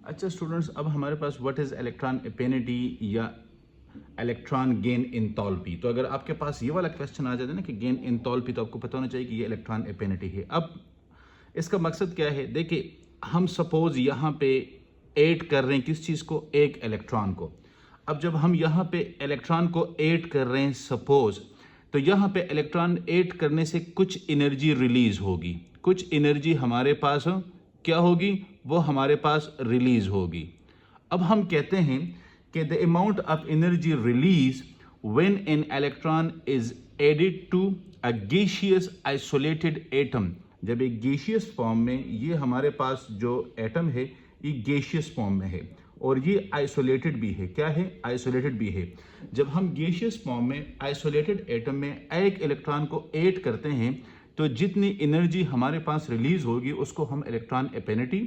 अच्छा स्टूडेंट्स, अब हमारे पास व्हाट इज़ इलेक्ट्रॉन एफिनिटी या इलेक्ट्रॉन गेन इंथैल्पी। तो अगर आपके पास ये वाला क्वेश्चन आ जाता है ना कि गेन इंथैल्पी, तो आपको पता होना चाहिए कि ये इलेक्ट्रॉन एफिनिटी है। अब इसका मकसद क्या है? देखिए, हम सपोज यहाँ पे ऐड कर रहे हैं किस चीज़ को? एक इलेक्ट्रॉन को। अब जब हम यहाँ पे इलेक्ट्रॉन को ऐड कर रहे हैं सपोज, तो यहाँ पे इलेक्ट्रॉन ऐड करने से कुछ एनर्जी रिलीज होगी, कुछ एनर्जी हमारे पास क्या होगी? वो हमारे पास रिलीज होगी। अब हम कहते हैं कि the amount of energy release when an electron is added to a gaseous isolated atom. जब एक गैसियस फॉर्म में, ये हमारे पास जो एटम है ये गैसियस फॉर्म में है और ये आइसोलेटेड भी है। क्या है? आइसोलेटेड भी है। जब हम गैसियस फॉर्म में आइसोलेटेड एटम में एक इलेक्ट्रॉन को ऐड करते हैं तो जितनी एनर्जी हमारे पास रिलीज होगी उसको हम इलेक्ट्रॉन एफिनिटी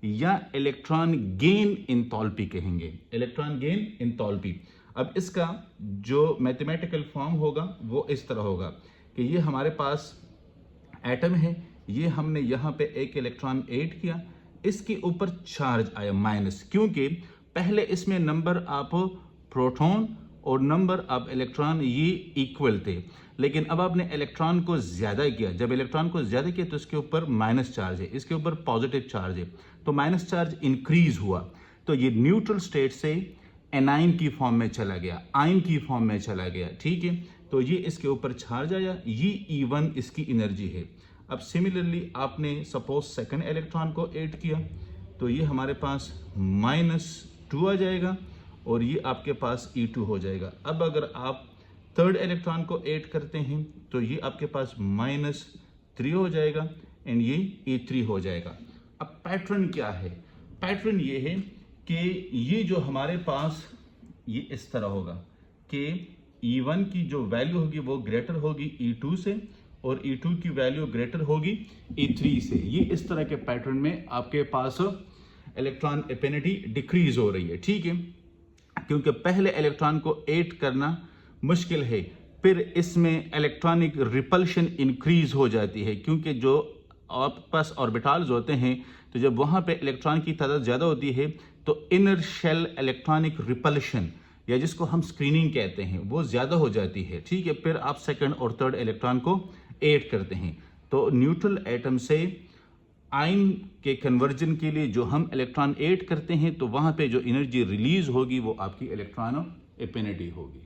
या इलेक्ट्रॉन गेन इंथैल्पी कहेंगे। Electron gain enthalpy. अब इसका जो मैथमेटिकल फॉर्म होगा वो इस तरह होगा कि ये हमारे पास एटम है, ये हमने यहाँ पे एक इलेक्ट्रॉन ऐड किया, इसके ऊपर चार्ज आया माइनस, क्योंकि पहले इसमें नंबर ऑफ प्रोटॉन और नंबर ऑफ इलेक्ट्रॉन ये इक्वल थे, लेकिन अब आपने इलेक्ट्रॉन को ज्यादा किया। जब इलेक्ट्रॉन को ज्यादा किया तो इसके ऊपर माइनस चार्ज है, इसके ऊपर पॉजिटिव चार्ज है, तो माइनस चार्ज इंक्रीज हुआ, तो ये न्यूट्रल स्टेट से एनाइन की फॉर्म में चला गया, आयन की फॉर्म में चला गया। ठीक है, तो ये इसके ऊपर चार्ज आया, ये E1 इसकी एनर्जी है। अब सिमिलरली आपने सपोज सेकंड इलेक्ट्रॉन को ऐड किया तो ये हमारे पास -2 आ जाएगा और ये आपके पास E2 हो जाएगा। अब अगर आप थर्ड इलेक्ट्रॉन को ऐड करते हैं तो ये आपके पास -3 हो जाएगा एंड ये E3 हो जाएगा। अब पैटर्न क्या है? पैटर्न ये है कि ये जो हमारे पास ये इस तरह होगा कि E1 की जो वैल्यू होगी वो ग्रेटर होगी E2 से और E2 की वैल्यू ग्रेटर होगी E3 से। ये इस तरह के पैटर्न में आपके पास इलेक्ट्रॉन एफिनिटी डिक्रीज हो रही है। ठीक है, क्योंकि पहले इलेक्ट्रॉन को ऐड करना मुश्किल है, फिर इसमें इलेक्ट्रॉनिक रिपल्शन इंक्रीज हो जाती है, क्योंकि जो आपके पास ऑर्बिटल्स होते हैं तो जब वहां पे इलेक्ट्रॉन की तादाद ज्यादा होती है तो इनर शेल इलेक्ट्रॉनिक रिपल्शन या जिसको हम स्क्रीनिंग कहते हैं वो ज्यादा हो जाती है। ठीक है, फिर आप सेकंड और थर्ड इलेक्ट्रॉन को ऐड करते हैं, तो न्यूट्रल एटम से आयन के कन्वर्जन के लिए जो हम इलेक्ट्रॉन ऐड करते हैं तो वहां पे जो एनर्जी रिलीज होगी वो आपकी इलेक्ट्रॉन एफिनिटी होगी।